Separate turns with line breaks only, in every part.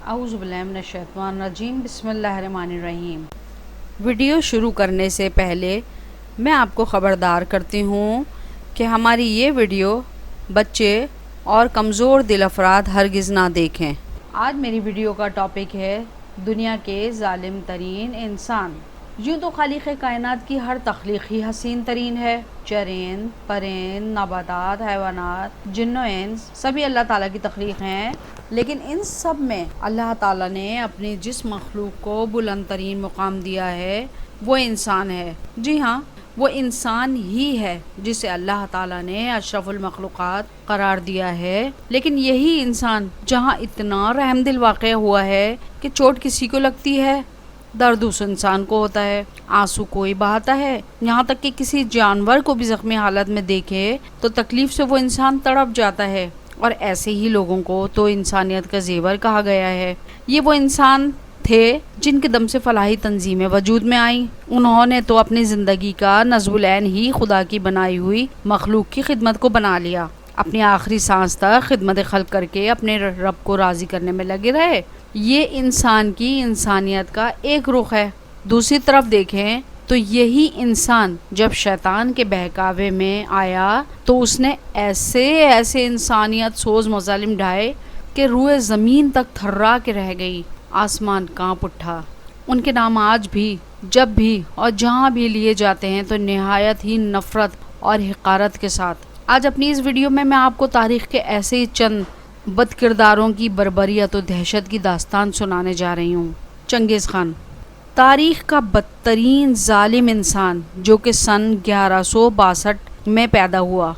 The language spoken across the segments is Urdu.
اعوذ باللہ من الشیطان الرجیم بسم اللہ الرحمن الرحیم۔ ویڈیو شروع کرنے سے پہلے میں آپ کو خبردار کرتی ہوں کہ ہماری یہ ویڈیو بچے اور کمزور دل افراد ہرگز نہ دیکھیں۔ آج میری ویڈیو کا ٹاپک ہے دنیا کے ظالم ترین انسان۔ یوں تو خالق کائنات کی ہر تخلیق ہی حسین ترین ہے۔ چرند، پرند، نباتات، حیوانات، جن و انس سبھی اللہ تعالیٰ کی تخلیق ہیں، لیکن ان سب میں اللہ تعالیٰ نے اپنی جس مخلوق کو بلند ترین مقام دیا ہے وہ انسان ہے۔ جی ہاں، وہ انسان ہی ہے جسے اللہ تعالیٰ نے اشرف المخلوقات قرار دیا ہے، لیکن یہی انسان جہاں اتنا رحم دل واقع ہوا ہے کہ چوٹ کسی کو لگتی ہے، درد اس انسان کو ہوتا ہے، آنسو کوئی بہاتا ہے، یہاں تک کہ کسی جانور کو بھی زخمی حالت میں دیکھے تو تکلیف سے وہ انسان تڑپ جاتا ہے، اور ایسے ہی لوگوں کو تو انسانیت کا زیور کہا گیا ہے۔ یہ وہ انسان تھے جن کے دم سے فلاحی تنظیمیں وجود میں آئیں۔ انہوں نے تو اپنی زندگی کا نصب العین ہی خدا کی بنائی ہوئی مخلوق کی خدمت کو بنا لیا۔ اپنی آخری سانس تک خدمت خلق کر کے اپنے رب کو راضی کرنے میں لگے رہے۔ یہ انسان کی انسانیت کا ایک رخ ہے۔ دوسری طرف دیکھیں تو یہی انسان جب شیطان کے بہکاوے میں آیا تو اس نے ایسے انسانیت سوز مظالم ڈھائے کہ روئے زمین تک تھرا کے رہ گئی، آسمان کانپ اٹھا۔ ان کے نام آج بھی جب بھی اور جہاں بھی لیے جاتے ہیں تو نہایت ہی نفرت اور حقارت کے ساتھ۔ آج اپنی اس ویڈیو میں آپ کو تاریخ کے ایسے ہی چند بد کرداروں کی بربریت و دہشت کی داستان سنانے جا رہی ہوں۔ چنگیز خان، تاریخ کا بدترین ظالم انسان، جو کہ سن 1162 میں پیدا ہوا۔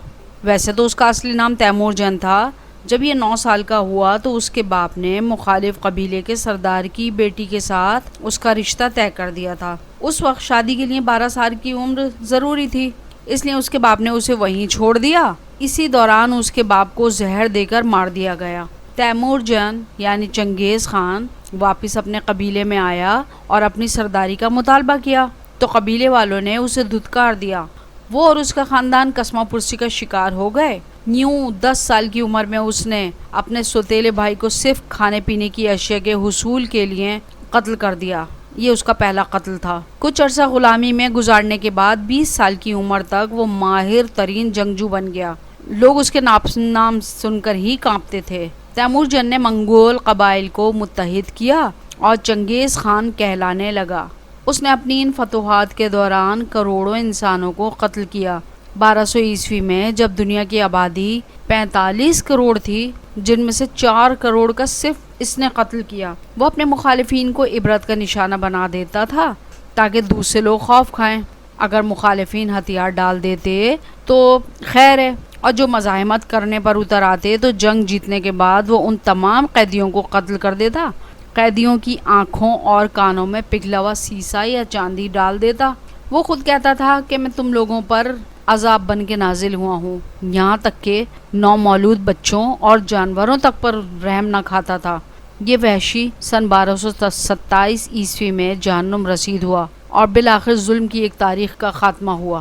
ویسے تو اس کا اصلی نام تیمور جن تھا۔ جب یہ 9 سال کا ہوا تو اس کے باپ نے مخالف قبیلے کے سردار کی بیٹی کے ساتھ اس کا رشتہ طے کر دیا تھا۔ اس وقت شادی کے لیے 12 سال کی عمر ضروری تھی، اس لیے اس کے باپ نے اسے وہیں چھوڑ دیا۔ اسی دوران اس کے باپ کو زہر دے کر مار دیا گیا۔ تیمور جن یعنی چنگیز خان واپس اپنے قبیلے میں آیا اور اپنی سرداری کا مطالبہ کیا تو قبیلے والوں نے اسے دھتکار دیا۔ وہ اور اس کا خاندان کسمہ پرسی کا شکار ہو گئے۔ یوں 10 سال کی عمر میں اس نے اپنے سوتیلے بھائی کو صرف کھانے پینے کی اشیاء کے حصول کے لیے قتل کر دیا۔ یہ اس کا پہلا قتل تھا۔ کچھ عرصہ غلامی میں گزارنے کے بعد 20 سال کی عمر تک وہ ماہر ترین جنگجو بن گیا۔ لوگ اس کے نام سن کر ہی کانپتے تھے۔ تیمور جن نے منگول قبائل کو متحد کیا اور چنگیز خان کہلانے لگا۔ اس نے اپنی ان فتوحات کے دوران کروڑوں انسانوں کو قتل کیا۔ 1200 عیسوی میں جب دنیا کی آبادی 45 کروڑ تھی، جن میں سے 4 کروڑ کا صرف اس نے قتل کیا۔ وہ اپنے مخالفین کو عبرت کا نشانہ بنا دیتا تھا تاکہ دوسرے لوگ خوف کھائیں۔ اگر مخالفین ہتھیار ڈال دیتے تو خیر ہے، اور جو مزاحمت کرنے پر اتر آتے تو جنگ جیتنے کے بعد وہ ان تمام قیدیوں کو قتل کر دیتا۔ قیدیوں کی آنکھوں اور کانوں میں پگھلا ہوا سیسا یا چاندی ڈال دیتا۔ وہ خود کہتا تھا کہ میں تم لوگوں پر عذاب بن کے نازل ہوا ہوں، یہاں تک کہ نومولود بچوں اور جانوروں تک پر رحم نہ کھاتا تھا۔ یہ وحشی سن 1227 عیسوی میں جہنم رسید ہوا اور بالآخر ظلم کی ایک تاریخ کا خاتمہ ہوا۔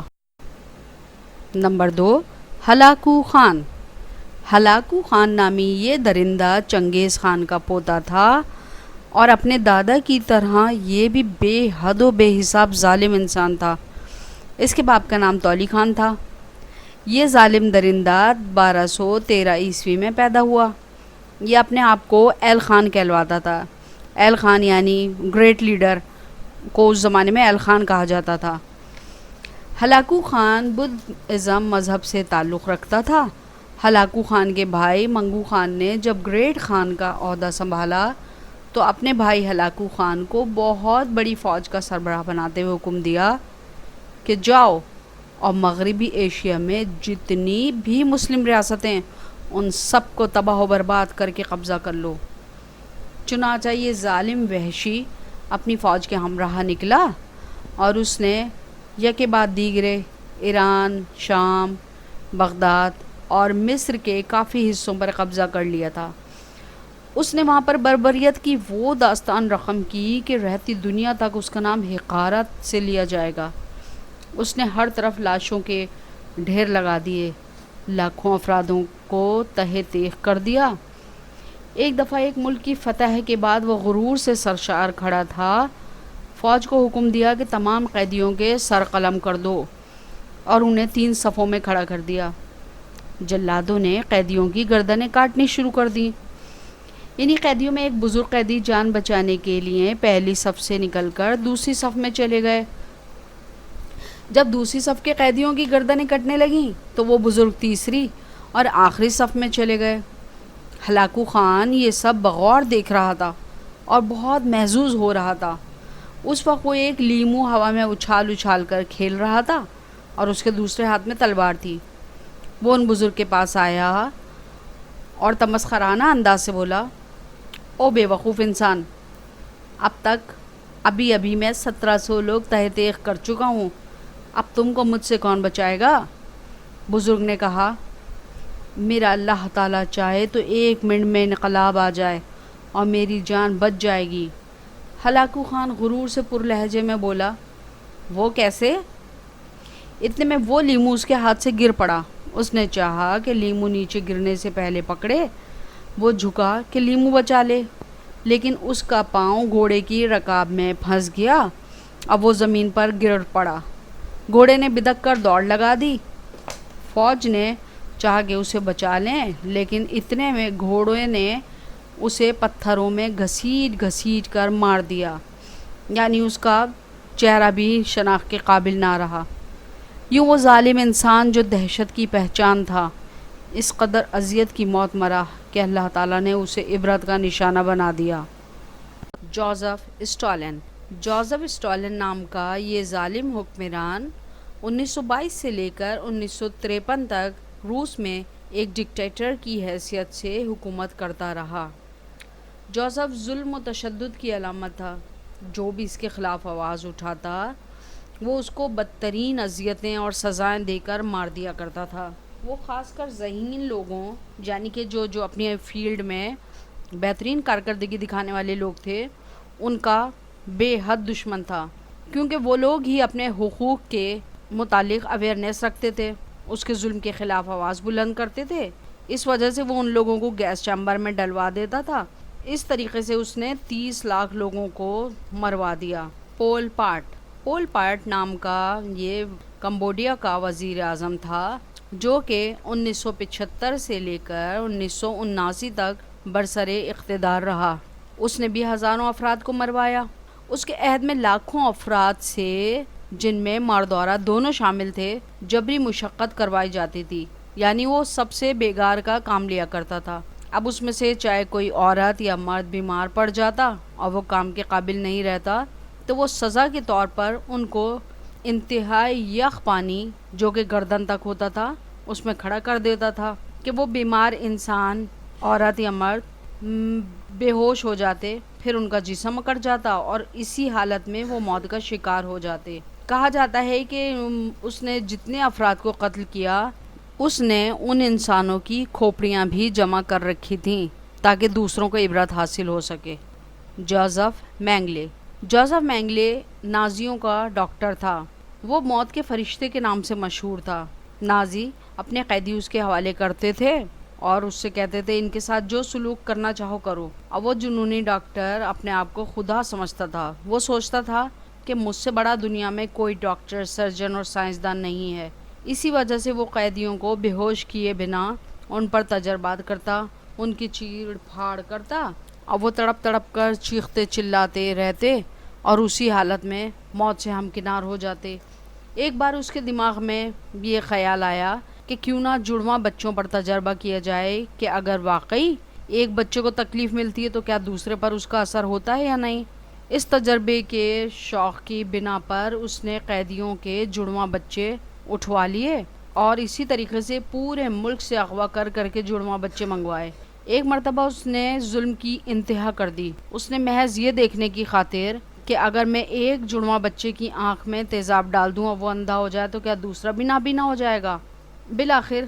Number 2، Hulagu Khan. Hulagu Khan نامی یہ درندہ چنگیز خان کا پوتا تھا اور اپنے دادا کی طرح یہ بھی بے حد و بے حساب ظالم انسان تھا۔ اس کے باپ کا نام تولی خان تھا۔ یہ ظالم درندہ 1213 عیسوی میں پیدا ہوا۔ یہ اپنے آپ کو ایل خان کہلواتا تھا۔ ایل خان یعنی گریٹ لیڈر کو اس زمانے میں ایل خان کہا جاتا تھا۔ ہلاکو خان بدھ ازم مذہب سے تعلق رکھتا تھا۔ ہلاکو خان کے بھائی منگو خان نے جب گریٹ خان کا عہدہ سنبھالا تو اپنے بھائی ہلاکو خان کو بہت بڑی فوج کا سربراہ بناتے ہوئے حکم دیا کہ جاؤ اور مغربی ایشیا میں جتنی بھی مسلم ریاستیں ان سب کو تباہ و برباد کر کے قبضہ کر لو۔ چنانچہ یہ ظالم وحشی اپنی فوج کے ہمراہ نکلا اور اس نے یکے بعد دیگرے ایران، شام، بغداد اور مصر کے کافی حصوں پر قبضہ کر لیا تھا۔ اس نے وہاں پر بربریت کی وہ داستان رقم کی کہ رہتی دنیا تک اس کا نام حقارت سے لیا جائے گا۔ اس نے ہر طرف لاشوں کے ڈھیر لگا دیے، لاکھوں افرادوں کو تہہ تیغ کر دیا۔ ایک دفعہ ایک ملک کی فتح کے بعد وہ غرور سے سرشار کھڑا تھا۔ فوج کو حکم دیا کہ تمام قیدیوں کے سر قلم کر دو اور انہیں 3 صفوں میں کھڑا کر دیا۔ جلادوں نے قیدیوں کی گردنیں کاٹنی شروع کر دیں۔ انہی قیدیوں میں ایک بزرگ قیدی جان بچانے کے لیے پہلی صف سے نکل کر دوسری صف میں چلے گئے۔ جب دوسری صف کے قیدیوں کی گردنیں کٹنے لگیں تو وہ بزرگ تیسری اور آخری صف میں چلے گئے۔ ہلاکو خان یہ سب بغور دیکھ رہا تھا اور بہت محظوظ ہو رہا تھا۔ اس وقت وہ ایک لیمو ہوا میں اچھال اچھال کر کھیل رہا تھا اور اس کے دوسرے ہاتھ میں تلوار تھی۔ وہ ان بزرگ کے پاس آیا اور تمسخرانہ انداز سے بولا، او بے وقوف انسان، اب تک ابھی میں 1700 لوگ تہہ تیغ کر چکا ہوں، اب تم کو مجھ سے کون بچائے گا؟ بزرگ نے کہا، میرا اللہ تعالیٰ چاہے تو 1 منٹ میں انقلاب آ جائے اور میری جان بچ جائے گی۔ ہلاکو خان غرور سے پر لہجے میں بولا، وہ کیسے؟ اتنے میں وہ لیمو اس کے ہاتھ سے گر پڑا۔ اس نے چاہا کہ لیمو نیچے گرنے سے پہلے پکڑے، وہ جھکا کہ لیمو بچا لے، لیکن اس کا پاؤں گھوڑے کی رکاب میں پھنس گیا۔ اب وہ زمین پر گر پڑا۔ گھوڑے نے بدک کر دوڑ لگا دی۔ فوج نے چاہا کہ اسے بچا لیں، لیکن اتنے میں گھوڑے نے اسے پتھروں میں گھسیٹ گھسیٹ کر مار دیا، یعنی اس کا چہرہ بھی شناخت کے قابل نہ رہا۔ یوں وہ ظالم انسان جو دہشت کی پہچان تھا، اس قدر اذیت کی موت مرا کہ اللہ تعالیٰ نے اسے عبرت کا نشانہ بنا دیا۔ Joseph Stalin. جوزف اسٹالن نام کا یہ ظالم حکمران 1922 سے لے کر 1953 تک روس میں ایک ڈکٹیٹر کی حیثیت سے حکومت کرتا رہا۔ جوزف ظلم و تشدد کی علامت تھا۔ جو بھی اس کے خلاف آواز اٹھاتا وہ اس کو بدترین اذیتیں اور سزائیں دے کر مار دیا کرتا تھا۔ وہ خاص کر ذہین لوگوں، یعنی کہ جو اپنی فیلڈ میں بہترین کارکردگی دکھانے والے لوگ تھے، ان کا بے حد دشمن تھا، کیونکہ وہ لوگ ہی اپنے حقوق کے متعلق اویئرنیس رکھتے تھے، اس کے ظلم کے خلاف آواز بلند کرتے تھے۔ اس وجہ سے وہ ان لوگوں کو گیس چیمبر میں ڈلوا دیتا تھا۔ اس طریقے سے اس نے 30 لاکھ لوگوں کو مروا دیا۔ پول پاٹ نام کا یہ کمبوڈیا کا وزیر اعظم تھا، جو کہ 1975 سے لے کر 1979 تک برسرِ اقتدار رہا۔ اس نے بھی ہزاروں افراد کو مروایا۔ اس کے عہد میں لاکھوں افراد سے، جن میں مرد و عورت دونوں شامل تھے، جبری مشقت کروائی جاتی تھی، یعنی وہ سب سے بیگار کا کام لیا کرتا تھا۔ اب اس میں سے چاہے کوئی عورت یا مرد بیمار پڑ جاتا اور وہ کام کے قابل نہیں رہتا، تو وہ سزا کے طور پر ان کو انتہائی یخ پانی، جو کہ گردن تک ہوتا تھا، اس میں کھڑا کر دیتا تھا کہ وہ بیمار انسان، عورت یا مرد بے ہوش ہو جاتے، پھر ان کا جسم اکڑ جاتا اور اسی حالت میں وہ موت کا شکار ہو جاتے۔ کہا جاتا ہے کہ اس نے جتنے افراد کو قتل کیا، اس نے ان انسانوں کی کھوپڑیاں بھی جمع کر رکھی تھیں تاکہ دوسروں کو عبرت حاصل ہو سکے۔ جوزف مینگلے نازیوں کا ڈاکٹر تھا۔ وہ موت کے فرشتے کے نام سے مشہور تھا۔ نازی اپنے قیدی اس کے حوالے کرتے تھے اور اس سے کہتے تھے ان کے ساتھ جو سلوک کرنا چاہو کرو۔ اب وہ جنونی ڈاکٹر اپنے آپ کو خدا سمجھتا تھا۔ وہ سوچتا تھا کہ مجھ سے بڑا دنیا میں کوئی ڈاکٹر، سرجن اور سائنسدان نہیں ہے۔ اسی وجہ سے وہ قیدیوں کو بے ہوش کیے بنا ان پر تجربات کرتا، ان کی چیڑ پھاڑ کرتا اور وہ تڑپ تڑپ کر چیختے چلاتے رہتے اور اسی حالت میں موت سے ہمکنار ہو جاتے۔ ایک بار اس کے دماغ میں یہ خیال آیا کہ کیوں نہ جڑواں بچوں پر تجربہ کیا جائے کہ اگر واقعی ایک بچے کو تکلیف ملتی ہے تو کیا دوسرے پر اس کا اثر ہوتا ہے یا نہیں۔ اس تجربے کے شوق کی بنا پر اس نے قیدیوں کے جڑواں بچے اٹھوا لیے اور اسی طریقے سے پورے ملک سے اغوا کر کے جڑواں بچے منگوائے۔ ایک مرتبہ اس نے ظلم کی انتہا کر دی۔ اس نے محض یہ دیکھنے کی خاطر کہ اگر میں ایک جڑواں بچے کی آنکھ میں تیزاب ڈال دوں اور وہ اندھا ہو جائے تو کیا دوسرا بھی نابینا ہو جائے گا۔ بالآخر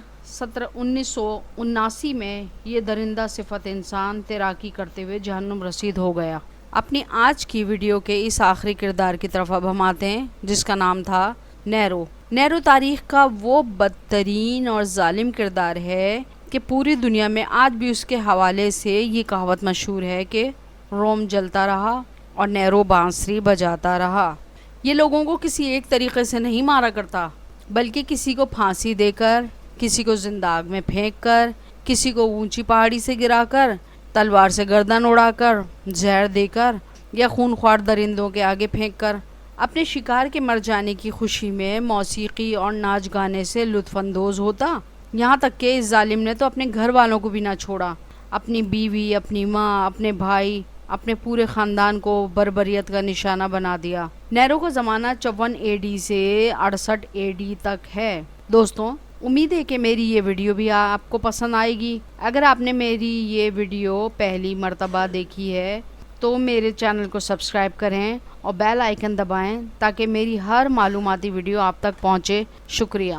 1979 میں یہ درندہ صفت انسان تیراکی کرتے ہوئے جہنم رسید ہو گیا۔ اپنی آج کی ویڈیو کے اس آخری کردار کی طرف اب ہم آتے ہیں، جس کا نام تھا نیرو۔ نیرو تاریخ کا وہ بدترین اور ظالم کردار ہے کہ پوری دنیا میں آج بھی اس کے حوالے سے یہ کہاوت مشہور ہے کہ روم جلتا رہا اور نیرو بانسری بجاتا رہا۔ یہ لوگوں کو کسی ایک طریقے سے نہیں مارا کرتا، بلکہ کسی کو پھانسی دے کر، کسی کو زندہ آگ میں پھینک کر، کسی کو اونچی پہاڑی سے گرا کر، تلوار سے گردن اڑا کر، زہر دے کر یا خونخوار درندوں کے آگے پھینک کر اپنے شکار کے مر جانے کی خوشی میں موسیقی اور ناچ گانے سے لطف اندوز ہوتا۔ یہاں تک کہ اس ظالم نے تو اپنے گھر والوں کو بھی نہ چھوڑا، اپنی بیوی، اپنی ماں، اپنے بھائی، اپنے پورے خاندان کو بربریت کا نشانہ بنا دیا۔ نیرو کا زمانہ 54 AD سے 68 AD تک ہے۔ دوستوں، امید ہے کہ میری یہ ویڈیو بھی آپ کو پسند آئے گی۔ اگر آپ نے میری یہ ویڈیو پہلی مرتبہ دیکھی ہے تو میرے چینل کو سبسکرائب کریں اور بیل آئیکن دبائیں تاکہ میری ہر معلوماتی ویڈیو آپ تک پہنچے۔ شکریہ۔